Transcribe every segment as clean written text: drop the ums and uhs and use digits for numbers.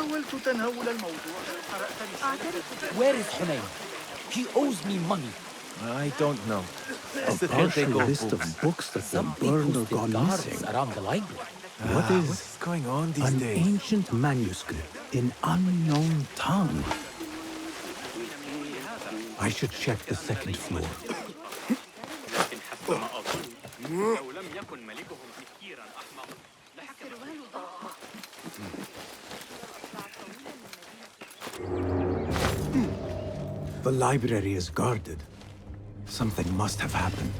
حاولت تناول الموضوع. Where is Hunayn? He owes me money. I don't know. A partial list of books that were burned or gone missing. Around the library. What is going on these an days? ancient manuscript in unknown tongue? I should check the second floor. The library is guarded. Something must have happened.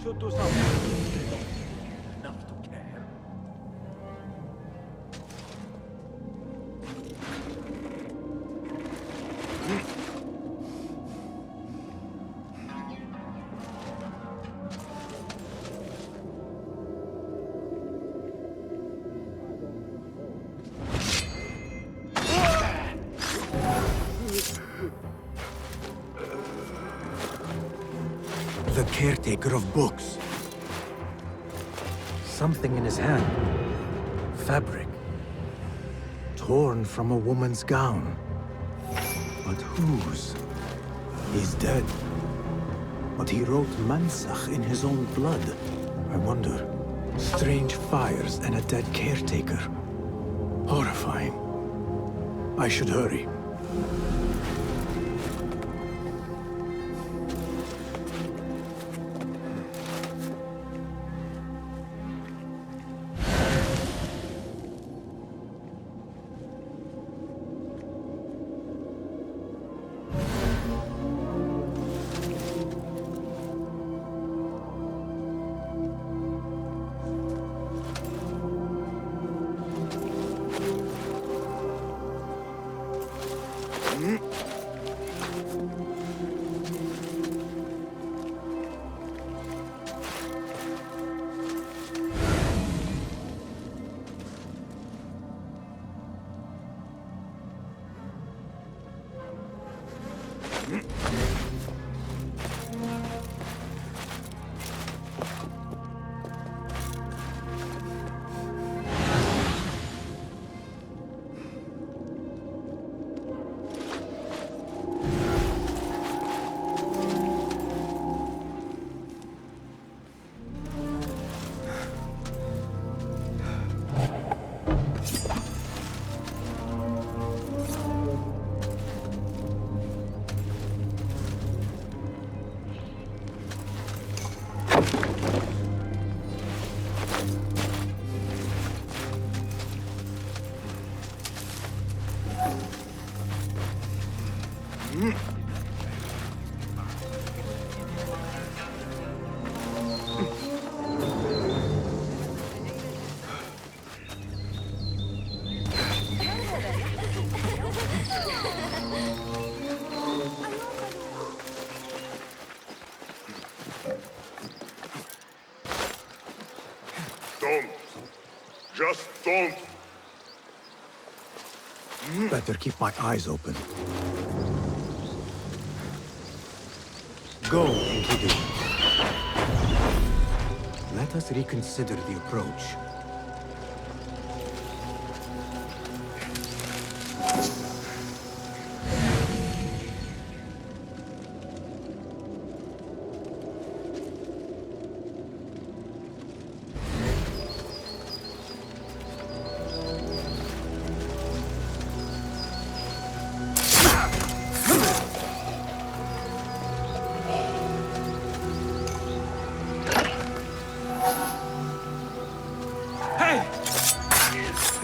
should do something. Enough to care. The caretaker of books. Something in his hand. Fabric. Torn from a woman's gown. But whose? He's dead. But he wrote Mansakh in his own blood. I wonder. Strange fires and a dead caretaker. Horrifying. I should hurry. Don't. Just don't. Better keep my eyes open. Go, Enkidu. Let us reconsider the approach.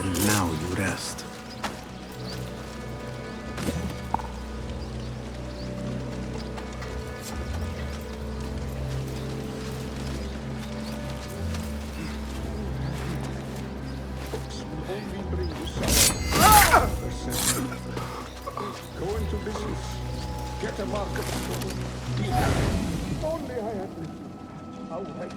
And now you rest. Go into business. Get a market. Only I had written. How would I do?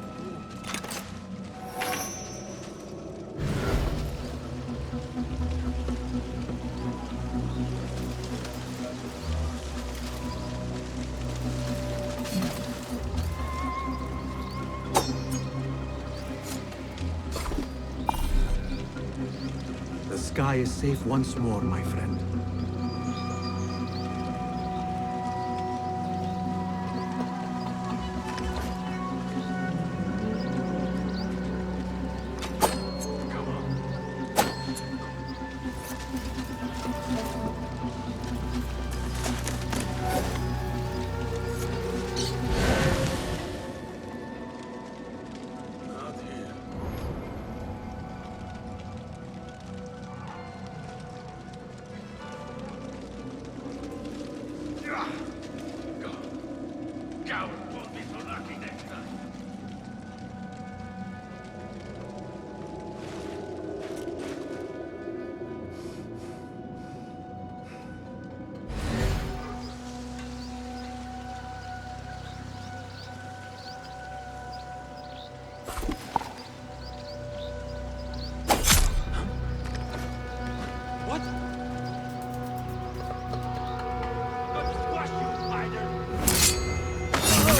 The sky is safe once more, my friend.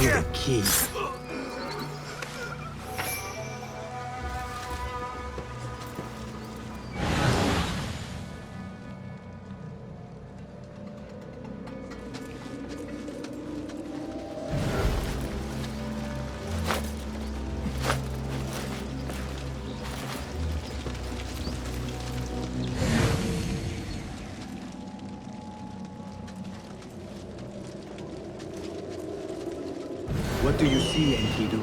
The key. What do you see, Enkidu?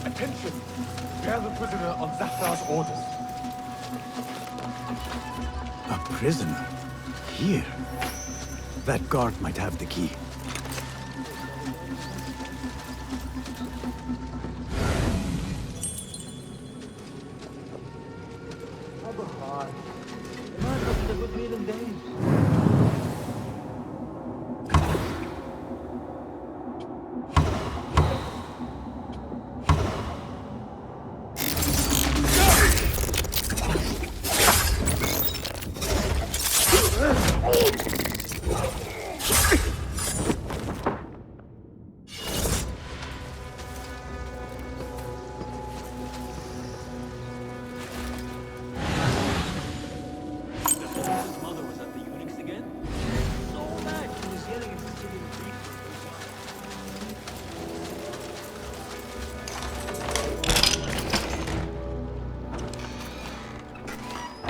Attention! Bear the prisoner on Zafrar's orders. A prisoner? Here? That guard might have the key.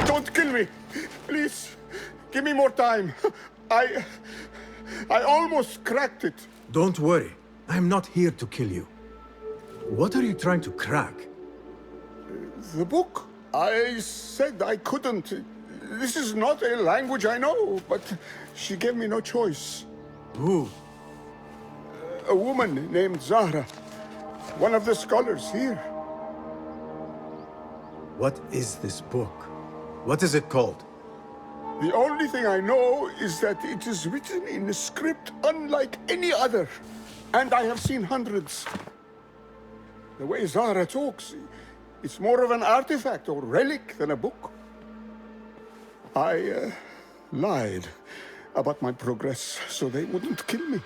Don't kill me! Please, give me more time. I almost cracked it. Don't worry. I'm not here to kill you. What are you trying to crack? The book. I said I couldn't. This is not a language I know, but she gave me no choice. Who? A woman named Zahra. One of the scholars here. What is this book? What is it called? The only thing I know is that it is written in a script unlike any other. And I have seen hundreds. The way Zahra talks, it's more of an artifact or relic than a book. I lied about my progress so they wouldn't kill me.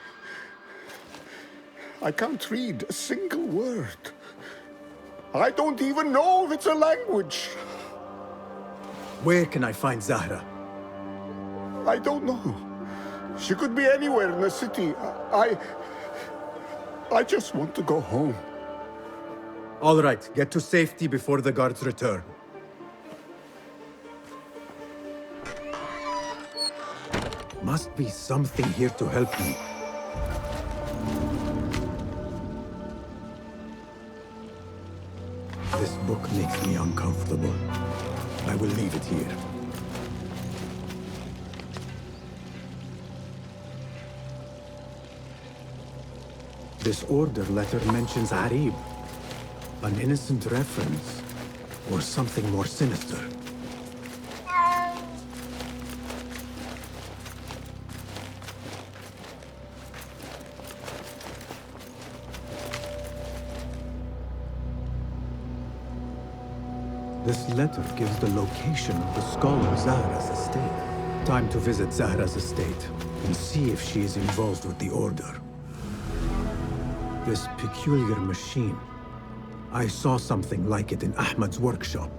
I can't read a single word. I don't even know if it's a language. Where can I find Zahra? I don't know. She could be anywhere in the city. I just want to go home. All right, get to safety before the guards return. Must be something here to help me. This book makes me uncomfortable. I will leave it here. This order letter mentions Arib. An innocent reference, or something more sinister. This letter gives the location of the scholar Zahra's estate. Time to visit Zahra's estate and see if she is involved with the order. This peculiar machine. I saw something like it in Ahmad's workshop.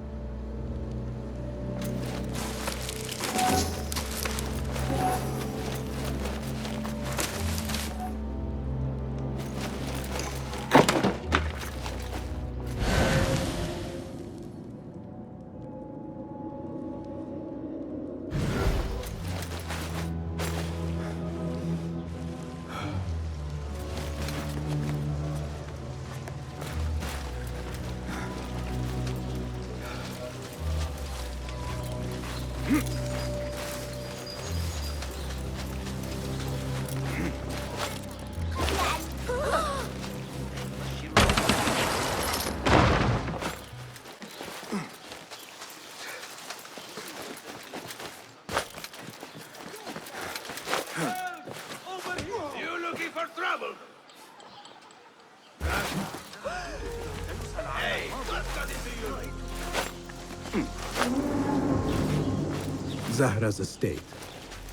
Zahra's estate,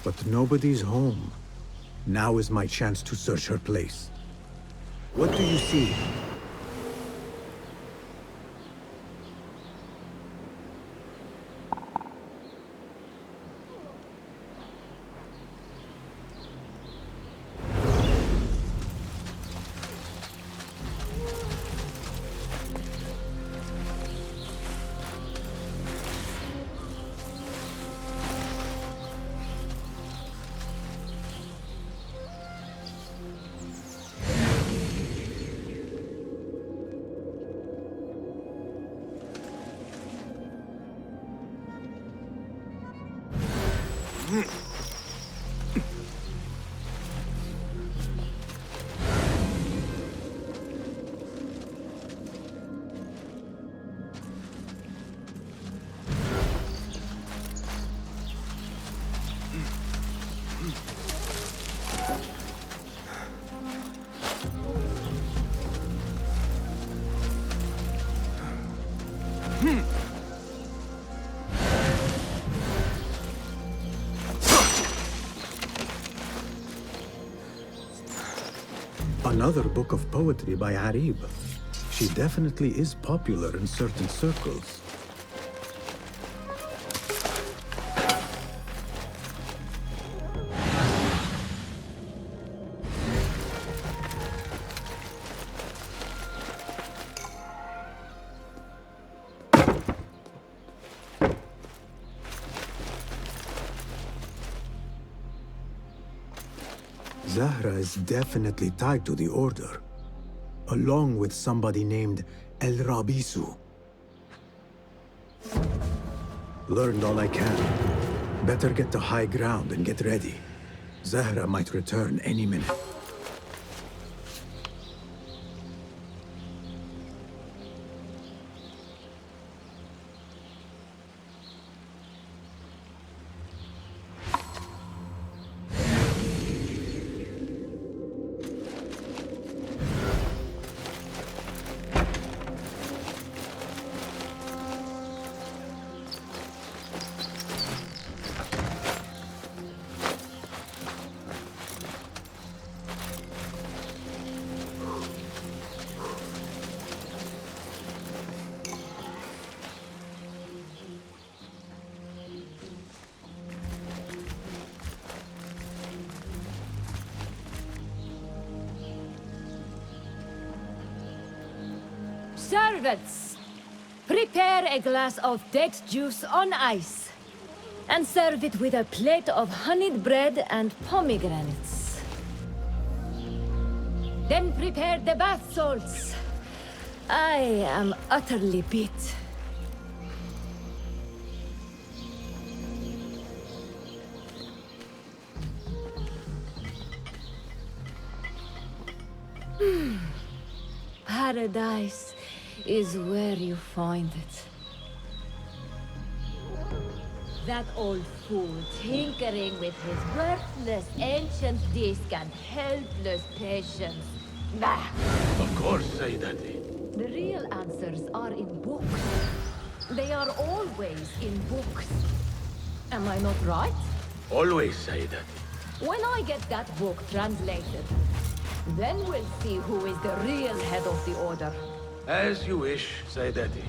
but nobody's home. Now is my chance to search her place. What do you see? Another book of poetry by Arib. She definitely is popular in certain circles. Zahra is definitely tied to the Order, along with somebody named El Rabisu. Learned all I can. Better get to high ground and get ready. Zahra might return any minute. Servants, prepare a glass of date juice on ice, and serve it with a plate of honeyed bread and pomegranates. Then prepare the bath salts. I am utterly beat. Paradise is where you find it. That old fool tinkering with his worthless ancient disc and helpless patience. Bah! Of course, Sayyidati. The real answers are in books. They are always in books. Am I not right? Always, Sayyidati. When I get that book translated, then we'll see who is the real head of the Order. As you wish, Sayyidati.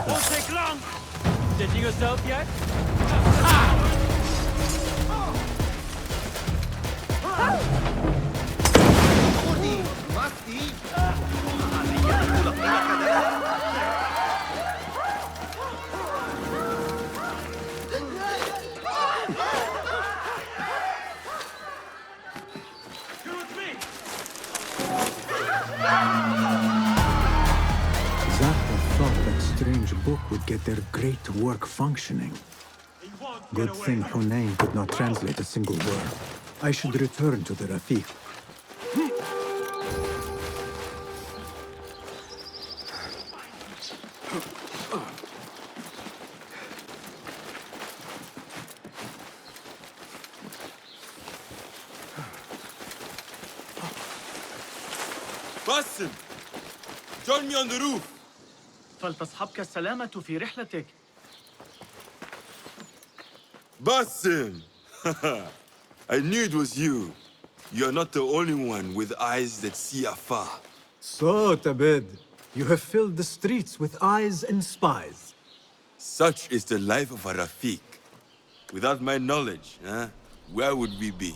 Won't take long! Stitching yourself yet? Zahra thought that strange book would get their great work functioning. Good thing Hunayn could not translate a single word. I should return to the Rafiq. Basim! Join me on the roof! فلتصحبك السلامة في رحلتك. Basim! I knew it was you. You're not the only one with eyes that see afar. So, Tabid, you have filled the streets with eyes and spies. Such is the life of a Rafiq. Without my knowledge, where would we be?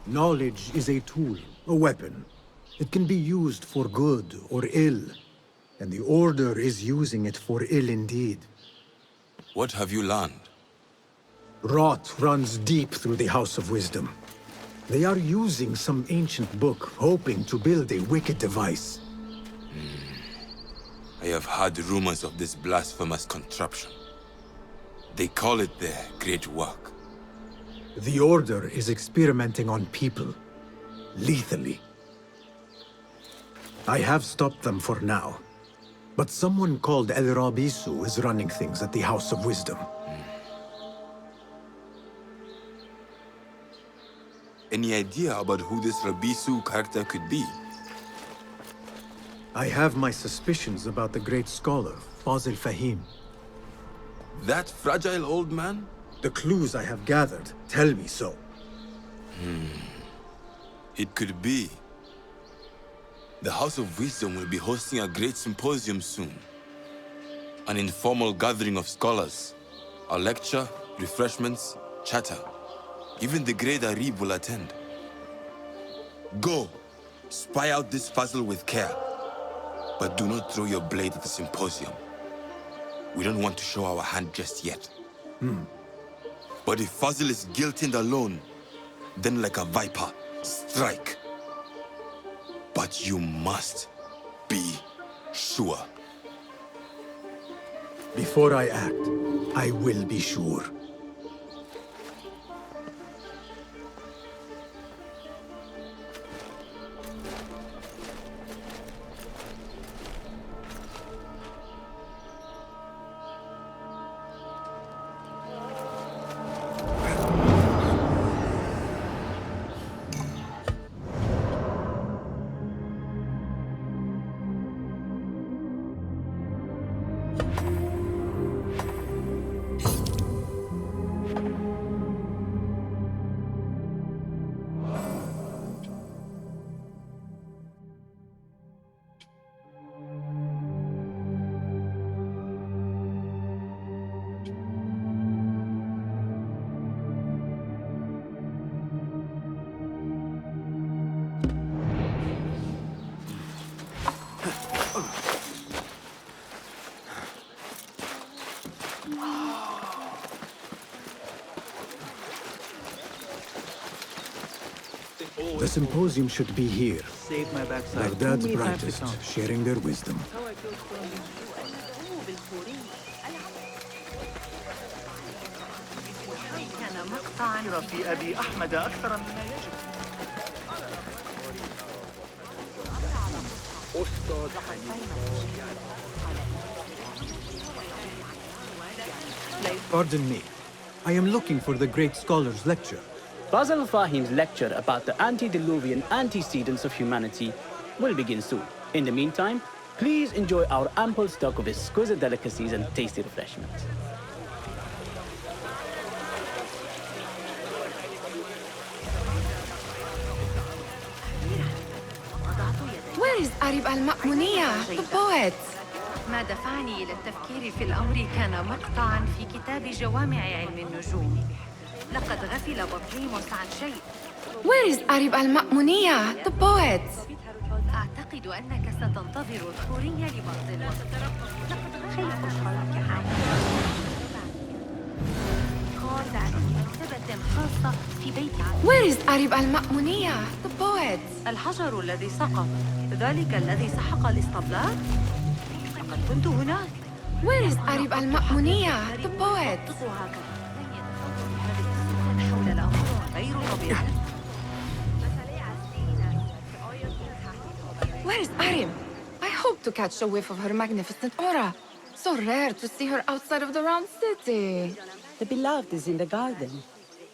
Knowledge is a tool, a weapon. It can be used for good or ill, and the Order is using it for ill indeed. What have you learned? Rot runs deep through the House of Wisdom. They are using some ancient book, hoping to build a wicked device. I have heard rumors of this blasphemous contraption. They call it their great work. The Order is experimenting on people, lethally. I have stopped them for now, but someone called El Rabisu is running things at the House of Wisdom. Any idea about who this Rabisu character could be? I have my suspicions about the great scholar, Fazil Fahim. That fragile old man? The clues I have gathered tell me so. It could be. The House of Wisdom will be hosting a great symposium soon. An informal gathering of scholars. A lecture, refreshments, chatter. Even the great Arib will attend. Go, spy out this puzzle with care. But do not throw your blade at the symposium. We don't want to show our hand just yet. But if Fazil is guilty and alone, then like a viper, strike. But you must be sure. Before I act, I will be sure. The symposium should be here. Save my backside. Baghdad's Too many times to brightest, count. sharing their wisdom. كان مقطعا في أبي أحمد أكثر مما يجب. Pardon me. I am looking for the great scholar's lecture. Basil Fahim's lecture about the antediluvian antecedents of humanity will begin soon. In the meantime, please enjoy our ample stock of exquisite delicacies and tasty refreshments. Where is Arib al-Ma'muniya, the poet? ما دفعني إلى التفكير في الأمر كان مقطعاً في كتاب جوامع علم النجوم. لقد غفل بطليموس عن شيء. Where is Arib al-Ma'muniya, the poet? أعتقد أنك ستنتظر الثورية لبعض الوقت. لقد خيف الخلق قال عن مكتبة خاصة في بيت عم. Where is Arib al-Ma'muniya, the poet? الحجر الذي سقط، ذلك الذي سحق الاسطبلات؟ لقد كنت هناك. Where is Arib al-Ma'muniya, the poet? حول الأمر غير طبيعي. Where is Arib? I hope to catch a whiff of her magnificent aura. So rare to see her outside of the round city. The beloved is in the garden,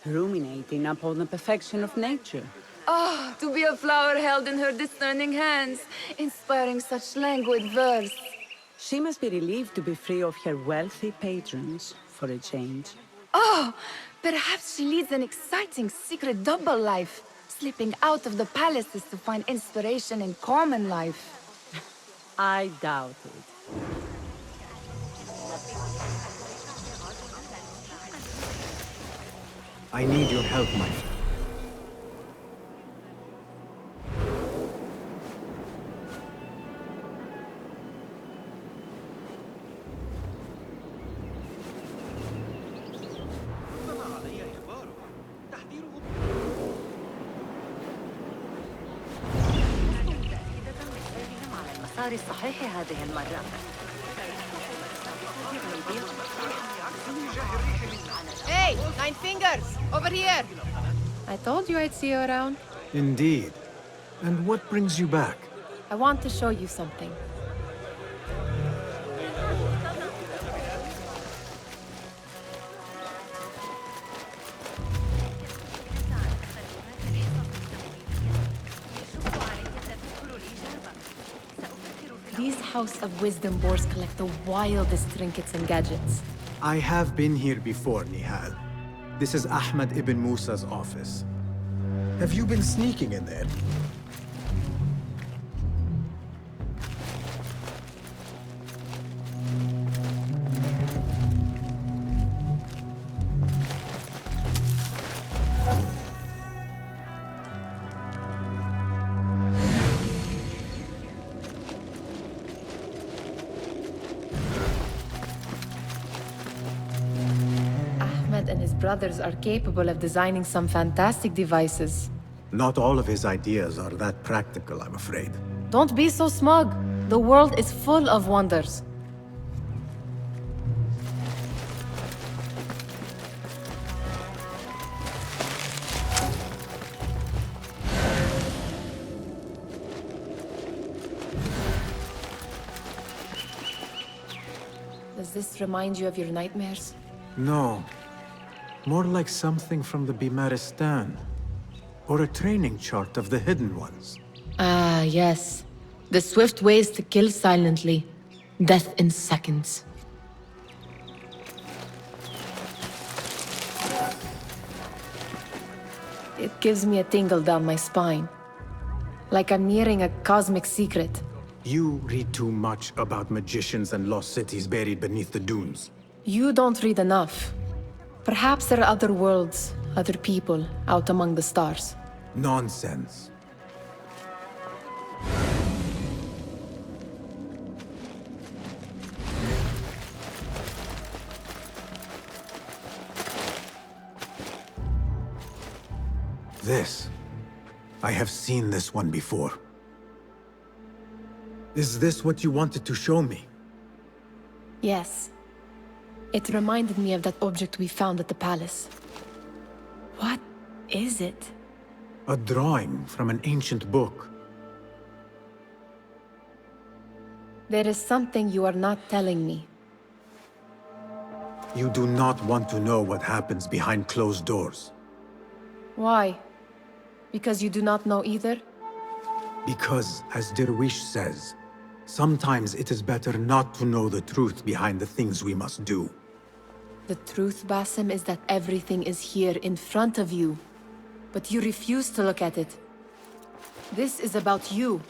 ruminating upon the perfection of nature. Oh, to be a flower held in her discerning hands, inspiring such languid verse. She must be relieved to be free of her wealthy patrons for a change. Oh, perhaps she leads an exciting secret double life, slipping out of the palaces to find inspiration in common life. I doubt it. I need your help, my friend. المسار الصحيح هذه المرة. Hey, Nine Fingers, over here. I told you I'd see you around. Indeed. And what brings you back? I want to show you something. These House of Wisdom boars collect the wildest trinkets and gadgets. I have been here before, Nihal. This is Ahmad ibn Musa's office. Have you been sneaking in there? And his brothers are capable of designing some fantastic devices. Not all of his ideas are that practical, I'm afraid. Don't be so smug. The world is full of wonders. Does this remind you of your nightmares? No. More like something from the Bimaristan. Or a training chart of the Hidden Ones. Ah, yes. The swift ways to kill silently. Death in seconds. It gives me a tingle down my spine. Like I'm nearing a cosmic secret. You read too much about magicians and lost cities buried beneath the dunes. You don't read enough. Perhaps there are other worlds, other people, out among the stars. Nonsense. This I have seen this one before. Is this what you wanted to show me? Yes. It reminded me of that object we found at the palace. What is it? A drawing from an ancient book. There is something you are not telling me. You do not want to know what happens behind closed doors. Why? Because you do not know either? Because, as Derwish says, sometimes it is better not to know the truth behind the things we must do. The truth, Basim, is that everything is here in front of you. But you refuse to look at it. This is about you.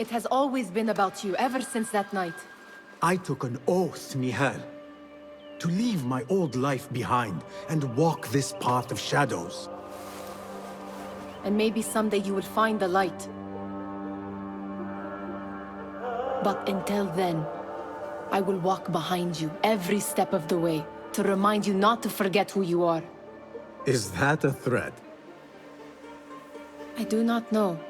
It has always been about you, ever since that night. I took an oath, Nihal, to leave my old life behind and walk this path of shadows. And maybe someday you will find the light. But until then, I will walk behind you every step of the way to remind you not to forget who you are. Is that a threat? I do not know.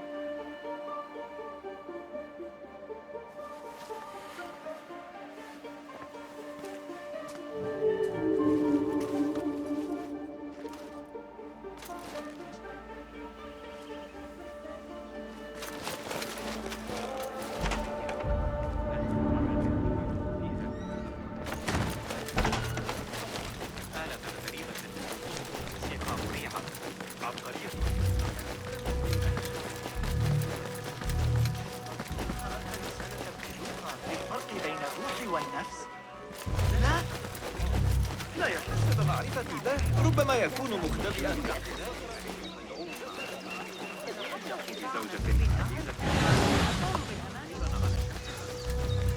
ربما يكون مختبئا.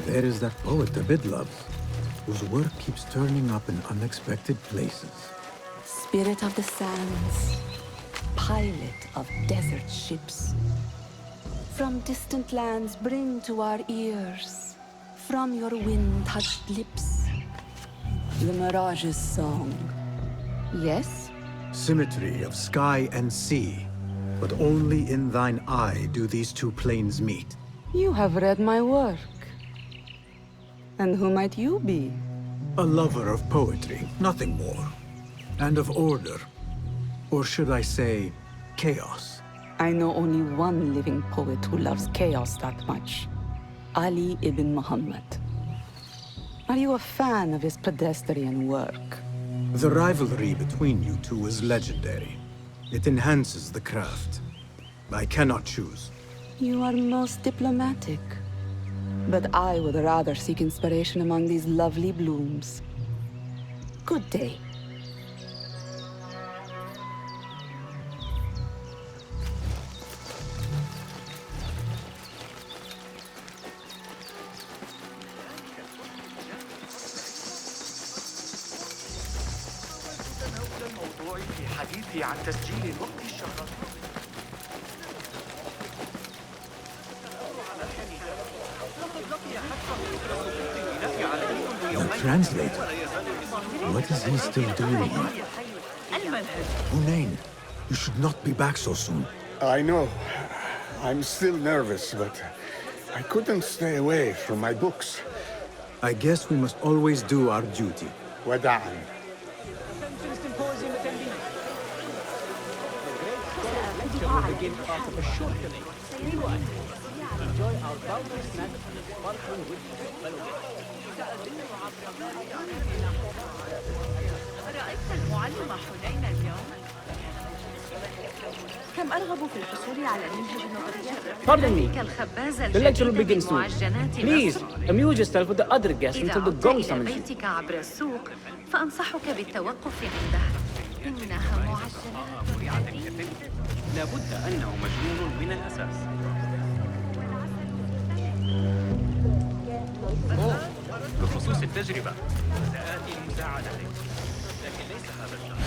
There is that poet David loves, whose work keeps turning up in unexpected places. Spirit of the sands, pilot of desert ships. From distant lands bring to our ears, from your wind-touched lips, the Mirage's song. Yes? Symmetry of sky and sea, but only in thine eye do these two planes meet. You have read my work. And who might you be? A lover of poetry, nothing more. And of order. Or should I say, chaos. I know only one living poet who loves chaos that much. Ali ibn Muhammad. Are you a fan of his pedestrian work? The rivalry between you two is legendary. It enhances the craft. I cannot choose. You are most diplomatic. But I would rather seek inspiration among these lovely blooms. Good day. حديثي عن تسجيل الوقت الشهري. The translator? What is he still doing here? Hunain, you should not be back so soon. I know. I'm still nervous, but I couldn't stay away from my books. I guess we must always do our duty. Wada'an. Will begin after a short delay. Enjoy our bounty snacks and Parkour with your fellow رأيت المعلم حنين اليوم؟ كم أرغب في الحصول على منهج نظريات. Pardon me. The lecture will begin soon. Please, amuse yourself with the other guests until the gong summons you. بيتك عبر السوق فأنصحك بالتوقف عنده. إنها معجنات. لابد أنه مجنون من الأساس. بخصوص التجربة سآتي لمساعدتك، لكن ليس هذا الشخص.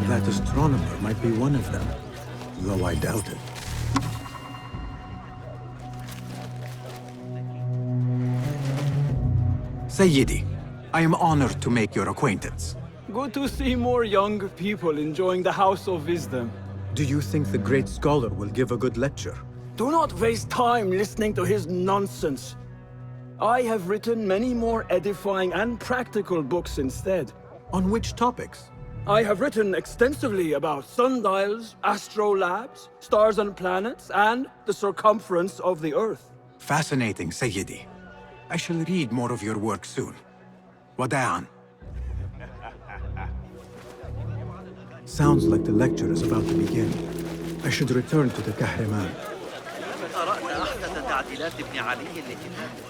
That astronomer might be one of them, though I doubt it. Sayyidi, I am honored to make your acquaintance. Good to see more young people enjoying the House of Wisdom. Do you think the great scholar will give a good lecture? Do not waste time listening to his nonsense. I have written many more edifying and practical books instead. On which topics? I have written extensively about sundials, astrolabes, stars and planets, and the circumference of the Earth. Fascinating, Sayyidi. I shall read more of your work soon. Wada'an. Sounds like the lecture is about to begin. I should return to the Kahraman. قرأت أحدث تعديلات ابن علي لكتابه.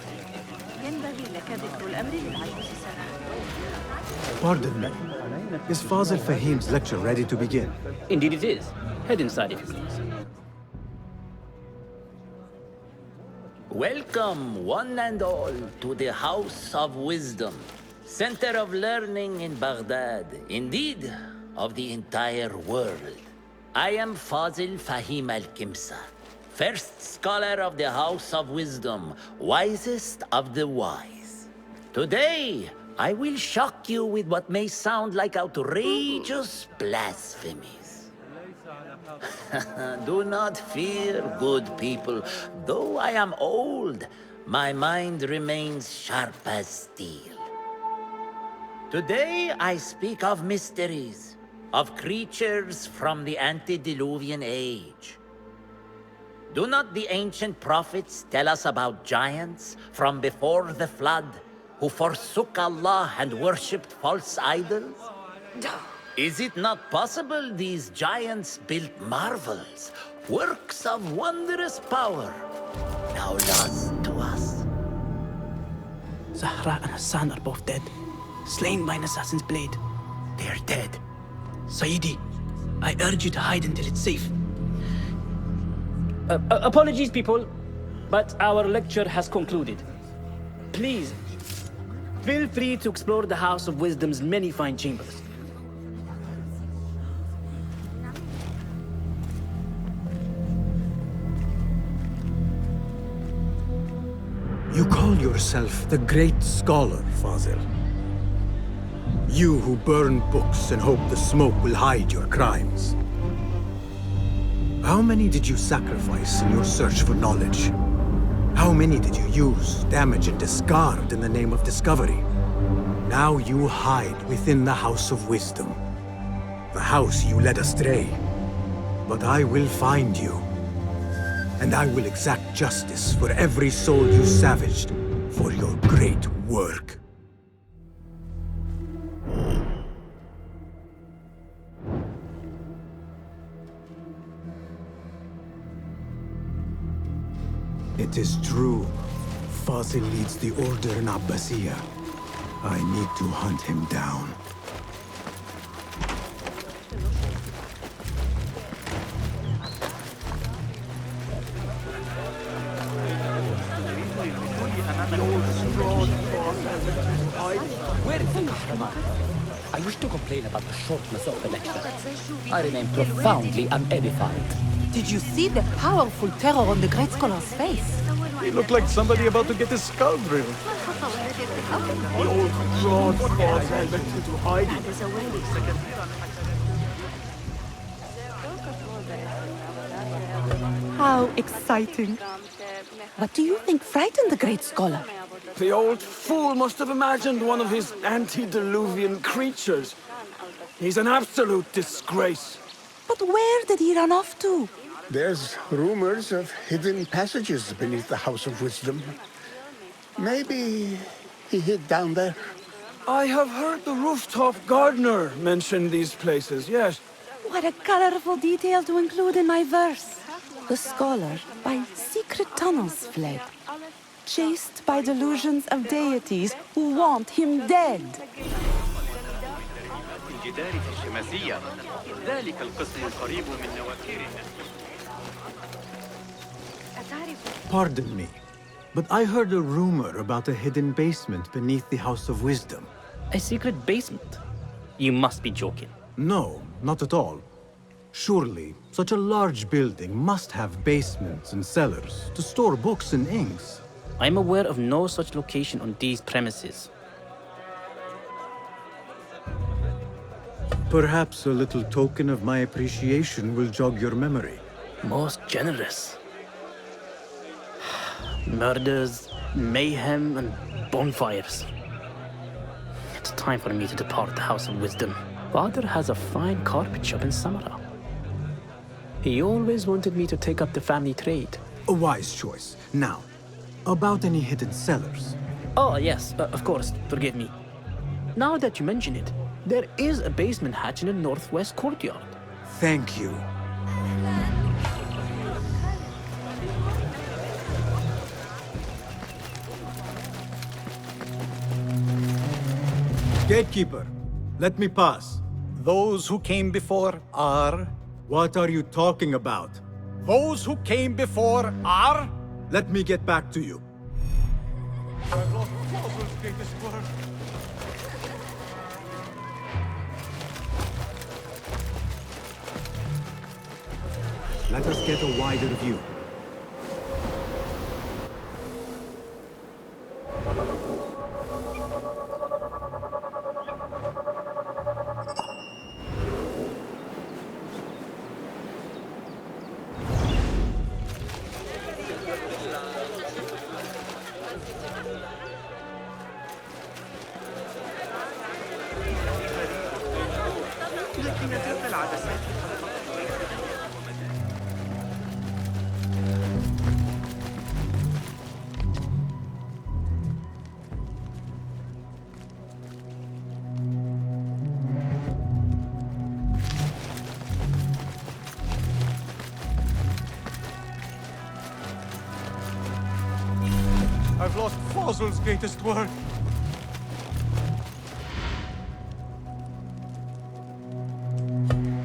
ينبغي لك ذكر الأمر للعجوز سنة. Pardon me. Is Fazil Fahim's lecture ready to begin? Indeed it is. Head inside if you please. Welcome, one and all, to the House of Wisdom, center of learning in Baghdad, indeed, of the entire world. I am Fazil Fahim al-Kimsa, first scholar of the House of Wisdom, wisest of the wise. Today, I will shock you with what may sound like outrageous blasphemies. Do not fear, good people. Though I am old, my mind remains sharp as steel. Today, I speak of mysteries, of creatures from the antediluvian age. Do not the ancient prophets tell us about giants from before the flood who forsook Allah and worshipped false idols? Is it not possible these giants built marvels, works of wondrous power, now lost to us? Zahra and Hassan are both dead, slain by an assassin's blade. They are dead. Sayyidi, I urge you to hide until it's safe. Apologies, people, but our lecture has concluded. Please, feel free to explore the House of Wisdom's many fine chambers. You call yourself the great scholar, Fazil. You who burn books and hope the smoke will hide your crimes. How many did you sacrifice in your search for knowledge? How many did you use, damage, and discard in the name of discovery? Now you hide within the House of Wisdom. The house you led astray. But I will find you. And I will exact justice for every soul you savaged for your great work. It is true. Fazil leads the order in Abbasiyah. I need to hunt him down. Where is the Kahraman? I wish to complain about the shortness of the lecture. I remain profoundly unedified. Did you see the powerful terror on the great scholar's face? He looked like somebody about to get his skull drilled. The old fraud father went into hiding. How exciting. What do you think frightened the great scholar? The old fool must have imagined one of his antediluvian creatures. He's an absolute disgrace. But where did he run off to? There's rumors of hidden passages beneath the House of Wisdom. Maybe he hid down there. I have heard the rooftop gardener mention these places, yes. What a colorful detail to include in my verse. The scholar by secret tunnels fled, chased by delusions of deities who want him dead. Pardon me, but I heard a rumor about a hidden basement beneath the House of Wisdom. A secret basement? You must be joking. No, not at all. Surely, such a large building must have basements and cellars to store books and inks. I'm aware of no such location on these premises. Perhaps a little token of my appreciation will jog your memory. Most generous. Murders, mayhem, and bonfires. It's time for me to depart the House of Wisdom. Father has a fine carpet shop in Samara. He always wanted me to take up the family trade. A wise choice. Now, about any hidden cellars? Oh, yes, of course, forgive me. Now that you mention it, there is a basement hatch in the northwest courtyard. Thank you. Gatekeeper, let me pass. Those who came before are... What are you talking about? Those who came before are... Let me get back to you. I've lost Fazl's greatest word. Let us get a wider view. لكن تلك العدسات I've lost Fazl's greatest word.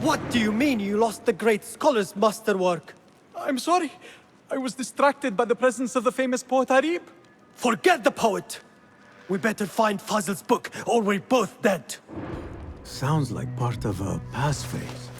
What do you mean you lost the great scholar's masterwork? I'm sorry. I was distracted by the presence of the famous poet Harib. Forget the poet! We better find Fazl's book, or we're both dead. Sounds like part of a pass phase.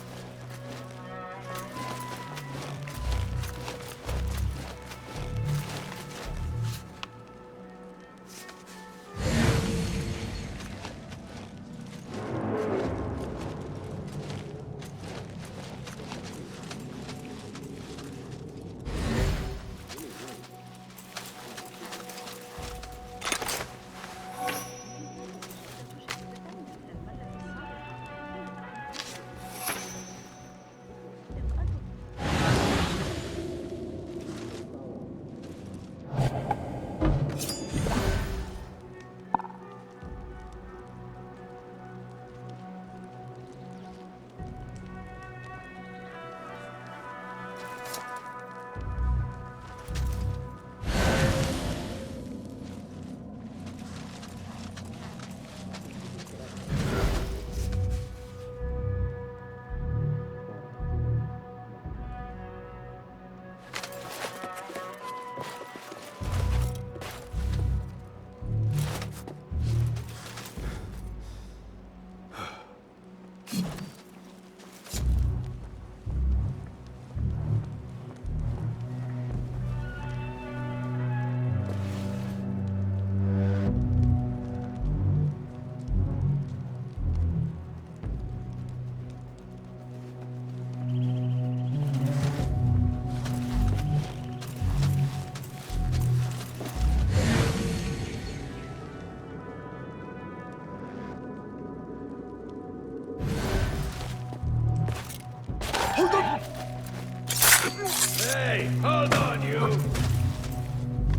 Hey, hold on, you!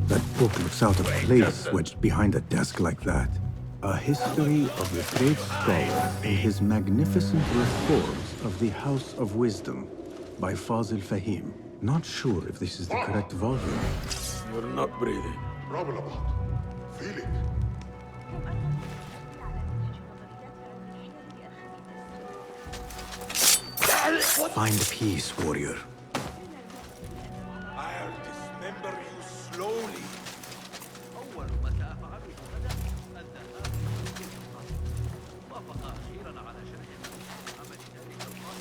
That book looks out of place wedged behind a desk like that. A history of the great scholar and his magnificent reforms of the House of Wisdom by Fazil Fahim. Not sure if this is the correct volume. You're not breathing. Trouble about. Feel it. Find peace, warrior. I'll dismember you slowly.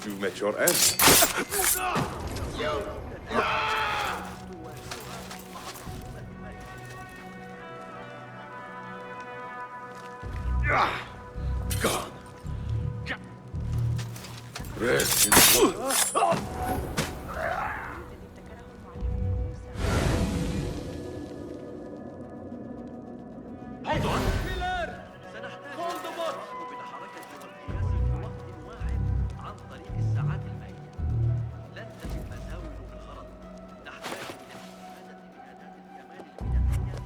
You've met your end. Gone. Rest in Hold on. سنحتاج بحركة والقياس في وقت واحد عن طريق الساعات المائية. لن تتم مساوئ بالغرض. نحتاج إلى الاستفادة بأداة الكمال البدائية.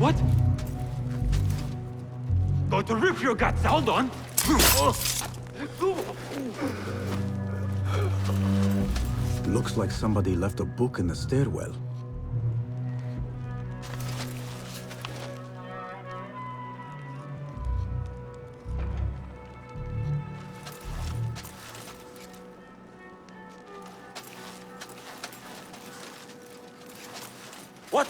What? Going to rip your guts, hold on! Looks like somebody left a book in the stairwell. What?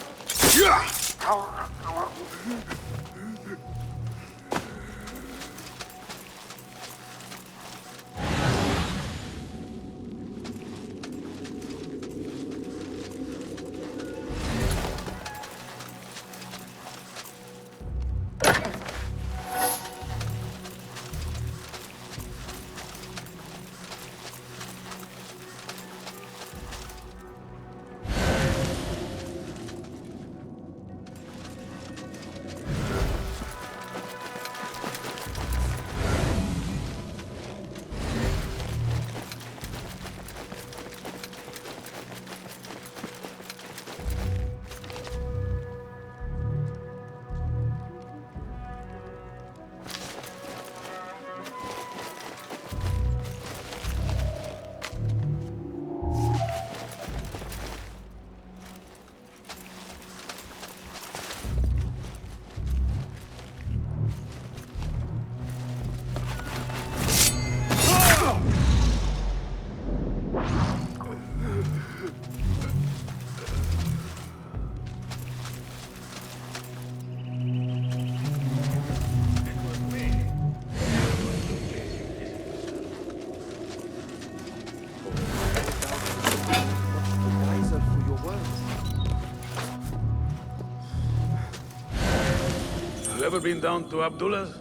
Ever been down to Abdullah's?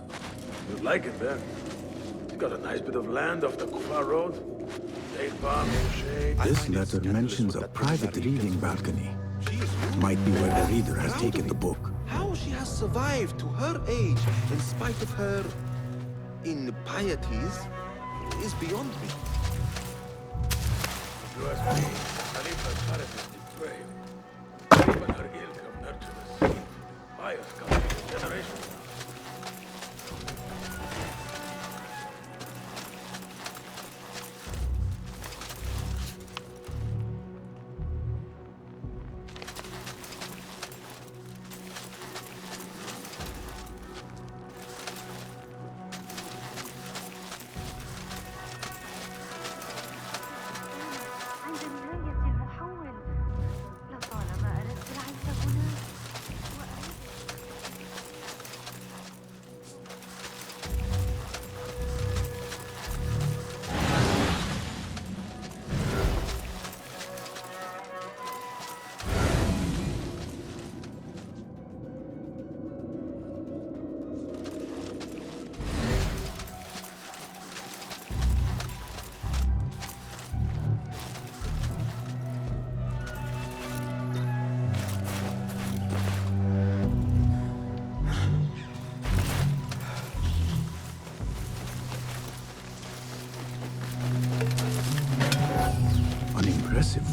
You'd like it there. It's got a nice bit of land off the Kufar Road. Date palms, shade. This letter mentions a private reading balcony. Might be where the reader has taken the book. How she has survived to her age in spite of her impieties is beyond me. If you ask me, Khalifa's Paris is depraved. Even her ilk of nurturers. Pious coming generations.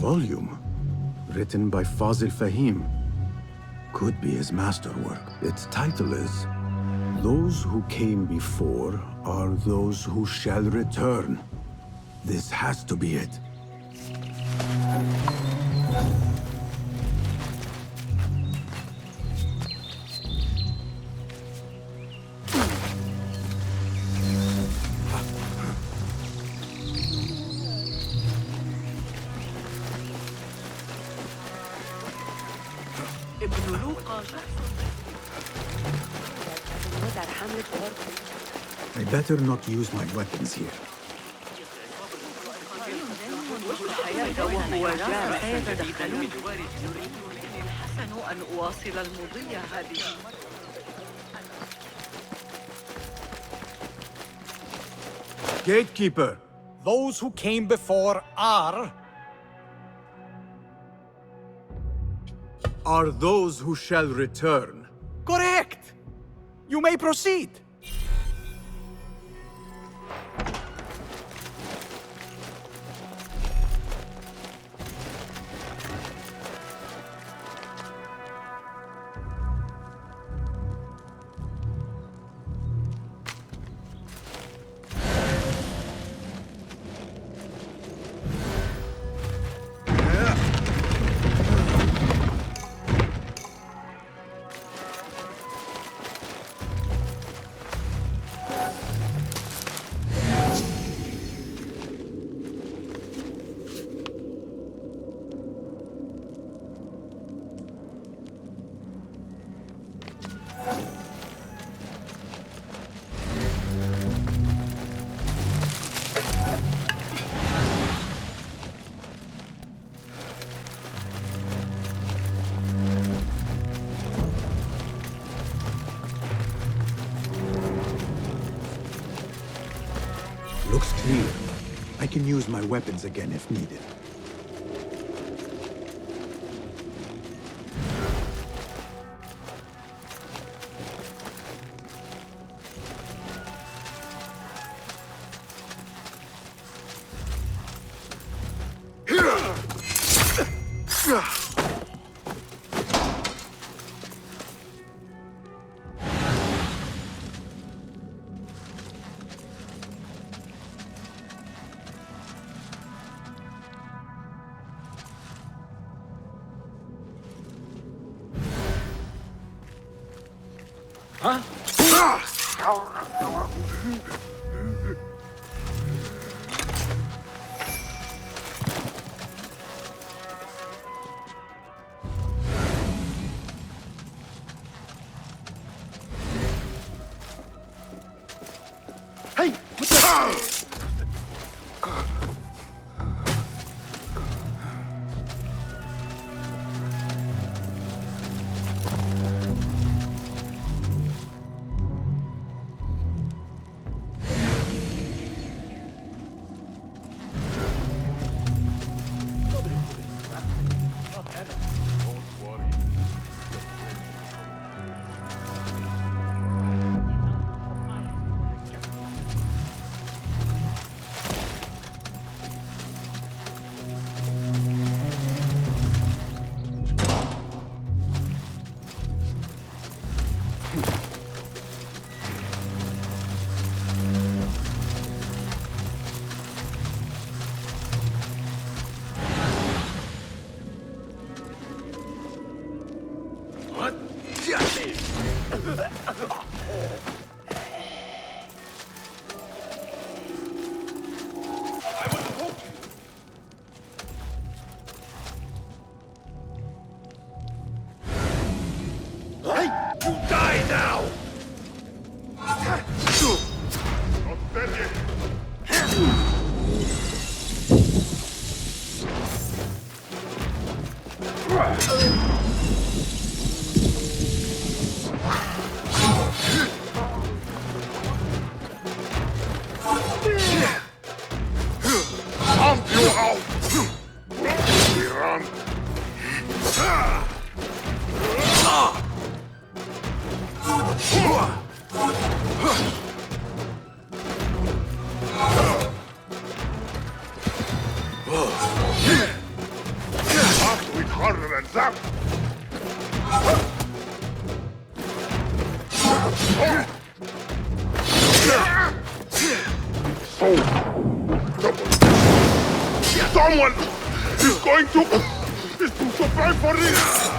Volume, written by Fazil Fahim. Could be his masterwork. Its title is, Those Who Came Before Are Those Who Shall Return. This has to be it. ابن لوقا I better not use my weapons here. وهو جار سيتدخلون. الحسن أن أواصل المضي هذه. Gatekeeper! Those who came before are those who shall return. correct! You may proceed. Looks clear. I can use my weapons again if needed. Hey! What the... Someone is going to survive for this.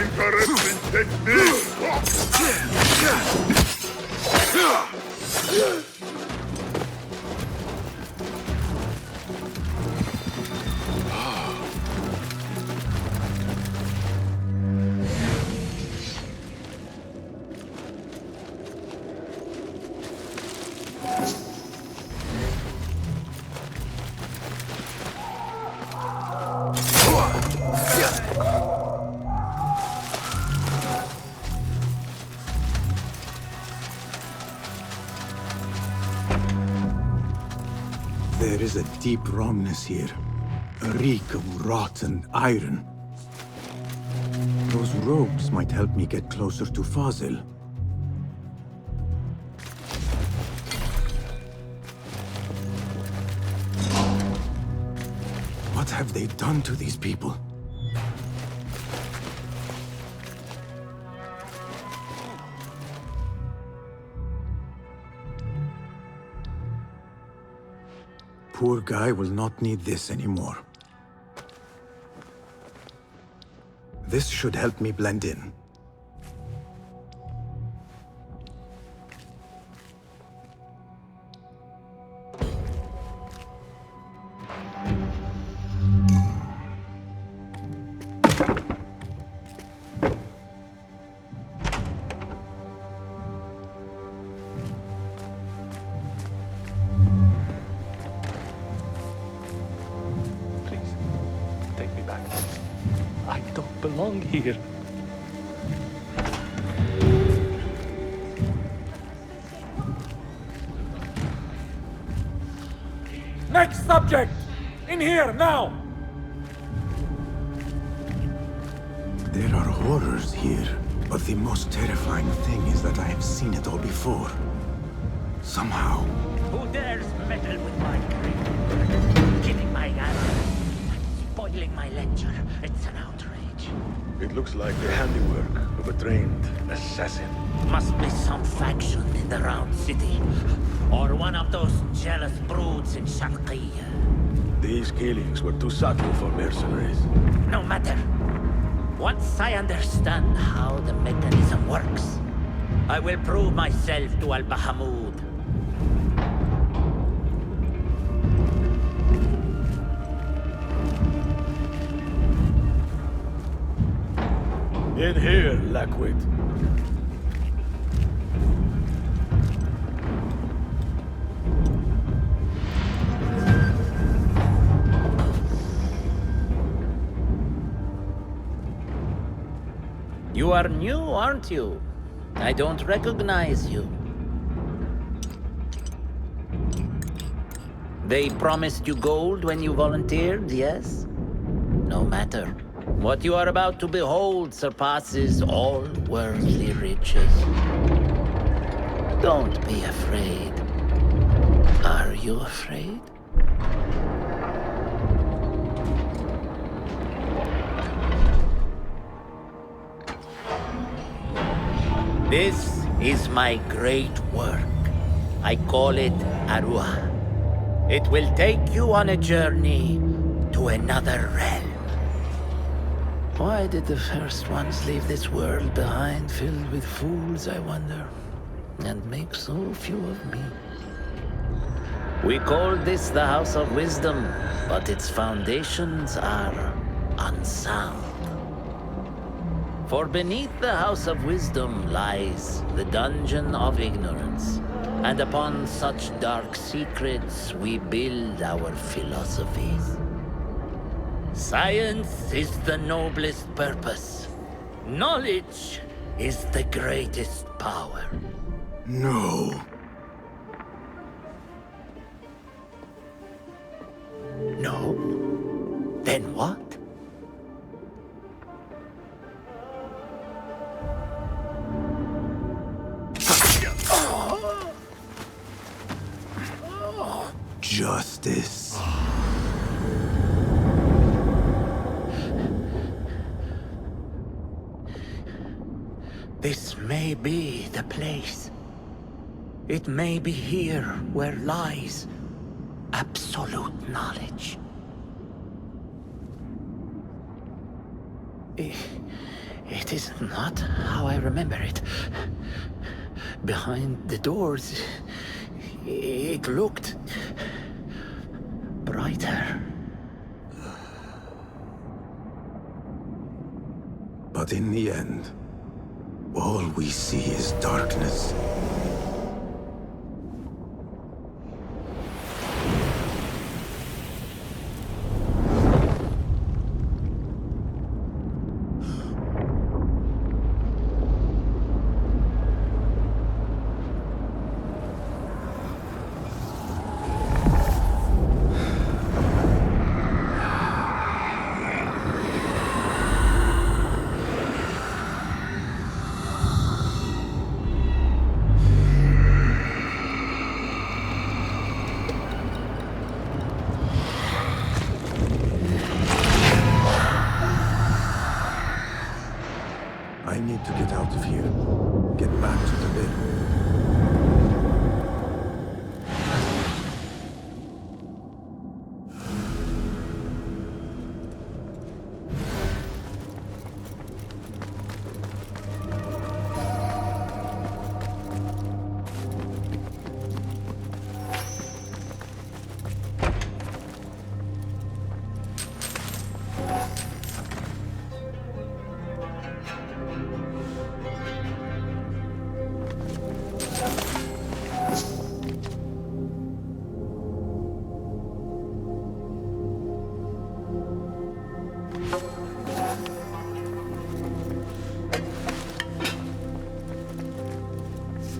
Interesting technique. There is a deep wrongness here. A reek of rotten iron. Those rogues might help me get closer to Fazil. What have they done to these people? Poor guy will not need this anymore. This should help me blend in. Take me back. I don't belong here. Next subject! In here, now! There are horrors here, but the most terrifying thing is that I have seen it all before. Somehow. Who dares meddle with my creed? Killing my ally, spoiling my lecture. It's an outrage. It looks like the handiwork of a trained assassin. Must be some faction in the Round City. Or one of those jealous broods in Sharqiyya. These killings were too subtle for mercenaries. No matter. Once I understand how the mechanism works, I will prove myself to Al-Bahamud. In here, Lackwit. You are new, aren't you? I don't recognize you. They promised you gold when you volunteered, yes? No matter. What you are about to behold surpasses all worldly riches. Don't be afraid. Are you afraid? This is my great work. I call it Aruha. It will take you on a journey to another realm. Why did the first ones leave this world behind, filled with fools, I wonder, and make so few of me? We call this the House of Wisdom, but its foundations are unsound. For beneath the House of Wisdom lies the Dungeon of Ignorance, and upon such dark secrets we build our philosophies. Science is the noblest purpose. Knowledge is the greatest power. No. No? Then what? Justice. This may be the place. It may be here where lies absolute knowledge. It is not how I remember it. Behind the doors, it looked brighter. But in the end, all we see is darkness. I need to get out of here. Get back to the bed.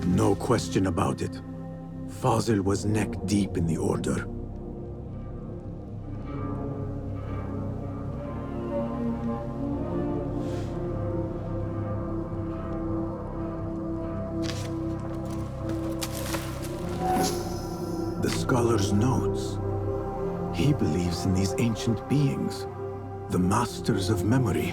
No question about it. Fazil was neck deep in the Order. The scholar's notes. He believes in these ancient beings, the masters of memory.